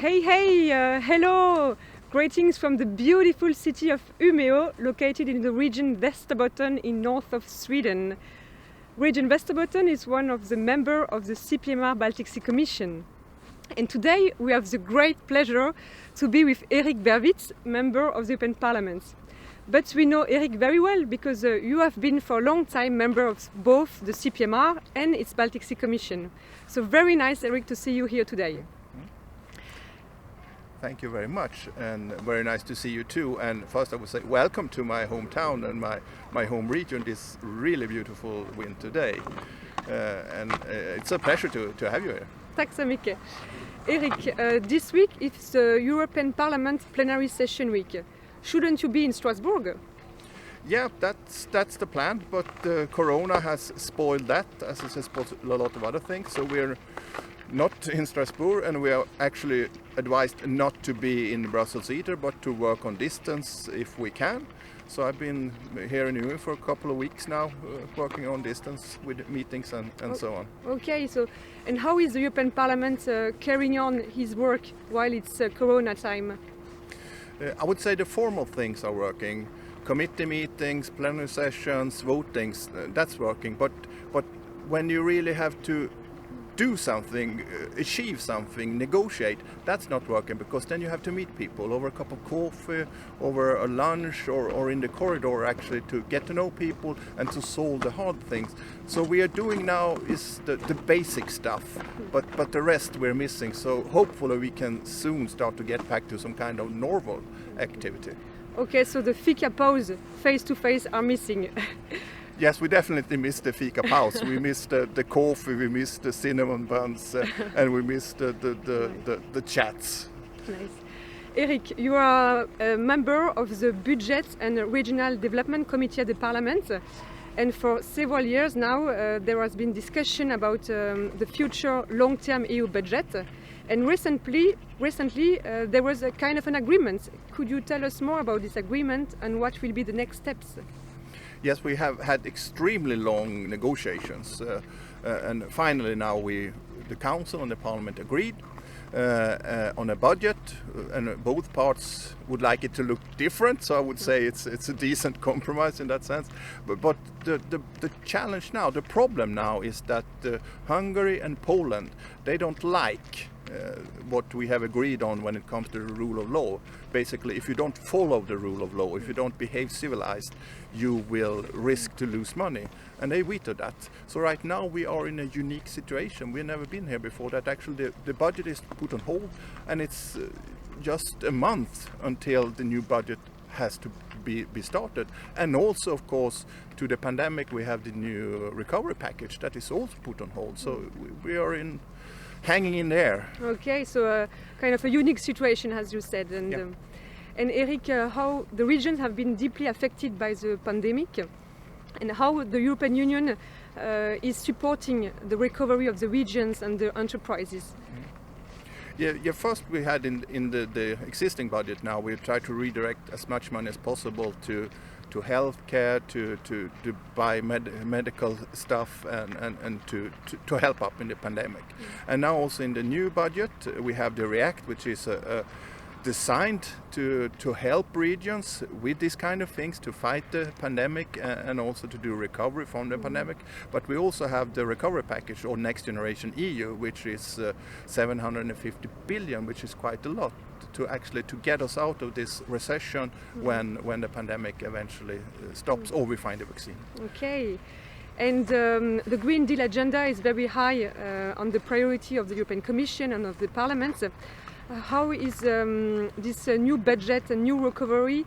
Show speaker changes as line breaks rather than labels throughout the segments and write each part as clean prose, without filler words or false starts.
Hello! Greetings from the beautiful city of Umeå, located in the region Västerbotten in north of Sweden. Region Västerbotten is one of the members of the CPMR Baltic Sea Commission. And today we have the great pleasure to be with Erik Bergkvist, member of the European Parliament. But we know Erik very well because you have been for a long time member of both the CPMR and its Baltic Sea Commission. So very nice, Erik, to see you here today.
Thank you very much, and very nice to see you too. And first I would say welcome to my hometown and my home region this really beautiful winter day. It's a pleasure to have you here.
Tack så mycket. Erik, this week is the European Parliament plenary session week. Shouldn't you be in Strasbourg?
Yeah, that's the plan, but Corona has spoiled that, as it has spoiled a lot of other things. So we're not in Strasbourg, and we are actually advised not to be in Brussels either, but to work on distance if we can. So I've been here in Umeå for a couple of weeks now, working on distance with meetings and so on.
Okay, so and how is the European Parliament carrying on his work while it's Corona time?
I would say the formal things are working. Committee meetings, plenary sessions, votings, that's working. But when you really have to do something, achieve something, negotiate, that's not working, because then you have to meet people over a cup of coffee, over a lunch, or in the corridor actually, to get to know people and to solve the hard things. So we are doing now is the basic stuff, but the rest we're missing. So hopefully we can soon start to get back to some kind of normal activity.
Okay, so the fika pause face-to-face are missing.
Yes, we definitely missed the fika pause. We missed the coffee, we missed the cinnamon buns, and we missed the chats.
Nice. Erik, you are a member of the Budget and Regional Development Committee at the Parliament. And for several years now, there has been discussion about the future long-term EU budget. And recently there was a kind of an agreement. Could you tell us more about this agreement and what will be the next steps?
Yes, we have had extremely long negotiations, and finally now the Council and the Parliament agreed on a budget, and both parts would like it to look different. So I would say it's a decent compromise in that sense. But the challenge now, the problem now, is that Hungary and Poland, they don't like what we have agreed on when it comes to the rule of law. Basically, if you don't follow the rule of law, if you don't behave civilized, you will risk to lose money. And they vetoed that. So right now we are in a unique situation. We've never been here before, that actually the budget is put on hold, and it's just a month until the new budget has to be started. And also, of course, to the pandemic, we have the new recovery package that is also put on hold. So we are hanging in there.
Okay, so kind of a unique situation, as you said. And
yeah.
And Erik, how the regions have been deeply affected by the pandemic, and how the European Union is supporting the recovery of the regions and the enterprises.
Yeah. First, we had in the existing budget. Now we try to redirect as much money as possible to healthcare, to buy medical stuff, and to help up in the pandemic. And now also in the new budget we have the REACT, which is designed to help regions with these kind of things, to fight the pandemic and also to do recovery from the pandemic. But we also have the recovery package, or Next Generation EU, which is 750 billion, which is quite a lot to get us out of this recession when the pandemic eventually stops, or we find a vaccine.
Okay. And the Green Deal agenda is very high on the priority of the European Commission and of the Parliament. How is this new budget and new recovery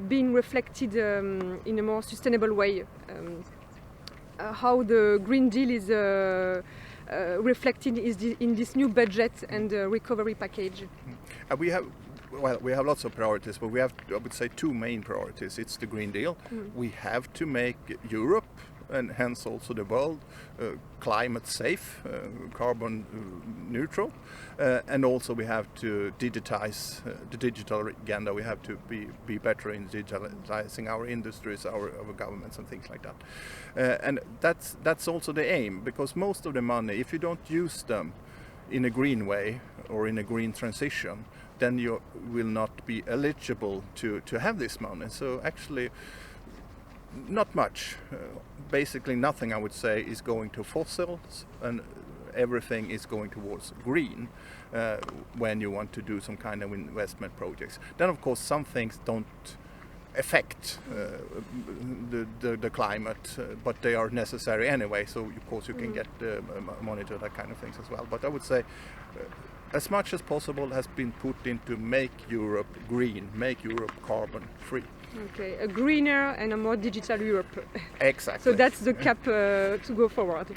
being reflected in a more sustainable way? How the Green Deal is reflected in this new budget and recovery package?
We have lots of priorities, but we have, I would say, two main priorities. It's the Green Deal. We have to make Europe, and hence also the world, climate safe, carbon neutral, and also we have to digitize the digital agenda. We have to be better in digitalizing our industries, our governments and things like that. And that's also the aim, because most of the money, if you don't use them, in a green way or in a green transition, then you will not be eligible to have this money. So actually, not much. Basically nothing, I would say, is going to fossils, and everything is going towards green when you want to do some kind of investment projects. Then of course some things don't affect the climate, but they are necessary anyway, so of course you can get monitor that kind of things as well. But I would say as much as possible has been put into make Europe green, make Europe carbon free.
Okay, a greener and a more digital Europe.
Exactly.
So that's the cap to go forward.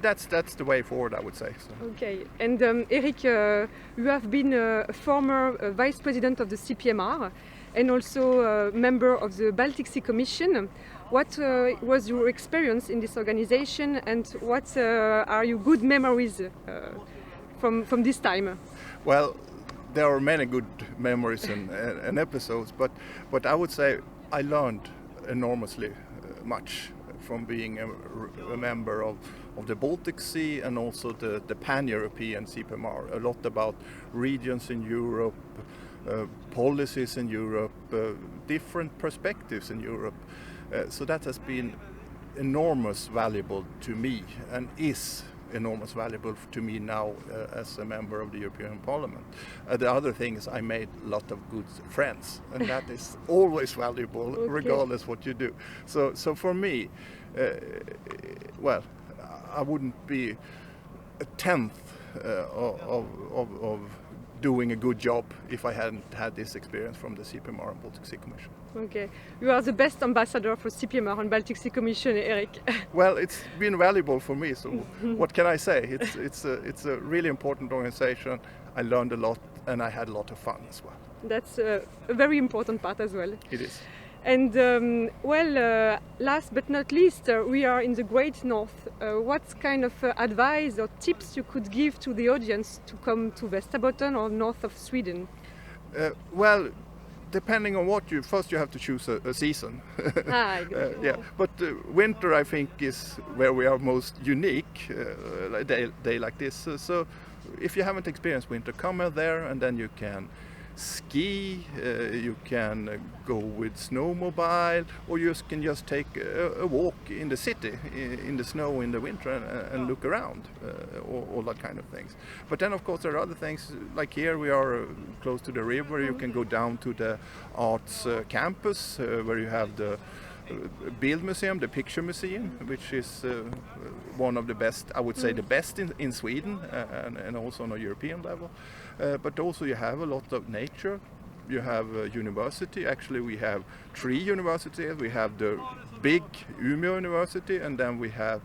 That's the way forward, I would say. So.
Okay, and Erik, you have been a former vice president of the CPMR and also a member of the Baltic Sea Commission. What was your experience in this organization, and what are your good memories from this time?
Well, there are many good memories and episodes, but I would say I learned enormously much from being a member of the Baltic Sea and also the pan-European CPMR. A lot about regions in Europe, policies in Europe, different perspectives in Europe. So that has been enormous valuable to me, and is enormous valuable to me now as a member of the European Parliament. The other thing is I made a lot of good friends, and that is always valuable, okay, regardless what you do. So for me, well, I wouldn't be a tenth of doing a good job if I hadn't had this experience from the CPMR and Baltic Sea Commission.
Okay, you are the best ambassador for CPMR and Baltic Sea Commission, Erik.
Well, it's been valuable for me, so what can I say? It's a really important organization. I learned a lot and I had a lot of fun as well.
That's a very important part as well.
It is.
And last but not least, we are in the Great North. What kind of advice or tips you could give to the audience to come to Västerbotten or north of Sweden?
Well, depending on what first you have to choose a season. Yeah, but winter I think is where we are most unique, a day like this. So if you haven't experienced winter, come out there and then you can ski, you can go with snowmobile, or you can just take a walk in the city in the snow in the winter and look around, all that kind of things. But then of course there are other things, like here we are close to the river. You can go down to the arts campus where you have the Bild Museum, the picture museum, which is one of the best, I would say the best in Sweden and also on a European level. But also you have a lot of nature. You have a university. Actually we have 3 universities. We have the big Umeå University, and then we have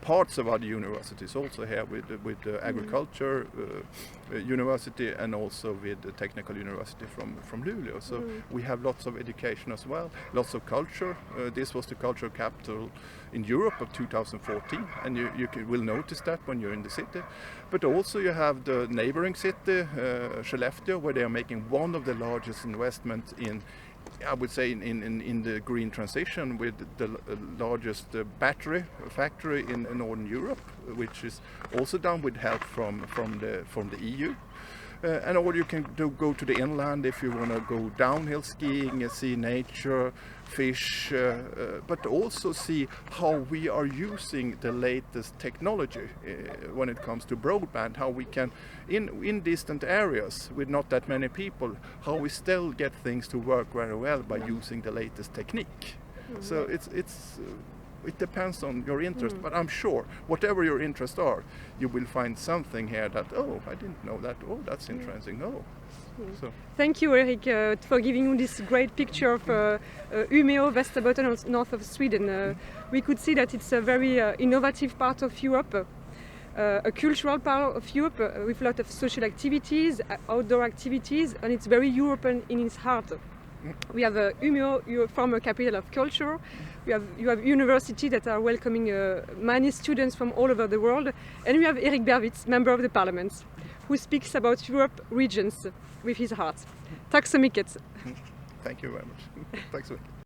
parts of other universities also here with the agriculture university, and also with the technical university from Luleå. So we have lots of education as well, lots of culture. This was the cultural capital in Europe of 2014, and you will notice that when you're in the city. But also you have the neighboring city, Skellefteå, where they are making one of the largest investments in, I would say, in the green transition, with the largest battery factory in Northern Europe, which is also done with help from the EU. And you can go to the inland if you want to go downhill skiing and see nature, fish, but also see how we are using the latest technology when it comes to broadband, how we can, in distant areas with not that many people, how we still get things to work very well by using the latest technique. So it depends on your interest, but I'm sure whatever your interests are, you will find something here that, oh, I didn't know that, oh, that's interesting, oh. So.
Thank you, Erik, for giving you this great picture of Umeå, Västerbotten, north of Sweden. We could see that it's a very innovative part of Europe, a cultural part of Europe with a lot of social activities, outdoor activities, and it's very European in its heart. We have Umeå, former capital of culture. You have universities that are welcoming many students from all over the world, and we have Erik Bergkvist, member of the parliament, who speaks about Europe regions with his heart. Tack så mycket.
Thank you very much. Tack så mycket.